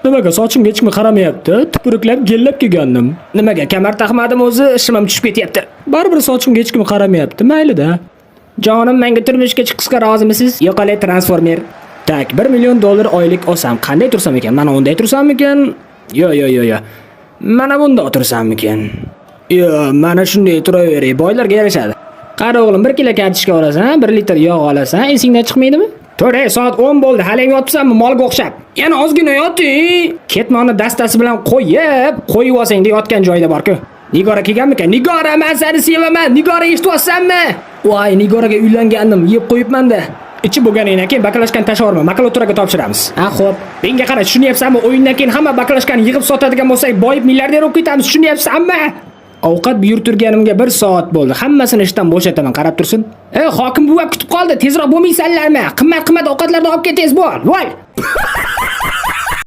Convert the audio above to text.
Nimaga sochimga hech kim qaramayapti? Tupuriklab, gellab kelgandim. Nimaga kamar taqmadim o'zi, ishim ham tushib ketyapti. Baribir sochimga hech kim qaramayapti, mayli-da. Jonim, menga turmushga chiqishga rozimisiz? Yo'qolay transformer. Tak, $1 million oylik olsam, qanday tursam ekan? Mana unday tursammikan? Yo. Mana bunda o'tirsammikan? Yo, mana shunday turaveray, boylarga yarashadi. Qara o'g'lim, 1 kilo kartoshka olasan, 1 litr yog' olasan, esingdan chiqmaydimi? To'g'ri, soat 10 bo'ldi, hali yotibsanmi molga o'xshab? Yana ozgina yoting. Ketmonni dastasi bilan qo'yib olsang yotgan joyda bor-ku. Nigora kelganmikan? Nigora, men seni sevaman. Nigora, eshityapsanmi? Voy, Nigoraga uylangandim, yeb qo'yibman-da. Ichi bo'lganidan keyin baklashkani tashlavorma, makuloturaga topshiramiz. Ha, xo'p. Menga qara, tushunyapsanmi? O'yindan keyin hamma baklashkani yig'ib sotadigan bo'lsak, boyib milliarder bo'lib ketamiz, tushunyapsanmi? Ovqat buyurtirganimga 1 soat bo'ldi. Hammasini ishdan bo'shataman, qarab tursin. Hokim buva kutib qoldi. Tezroq bo'lmaysanlarmi? Qimmat ovqatlarni olib ketingiz bo'l. Voy!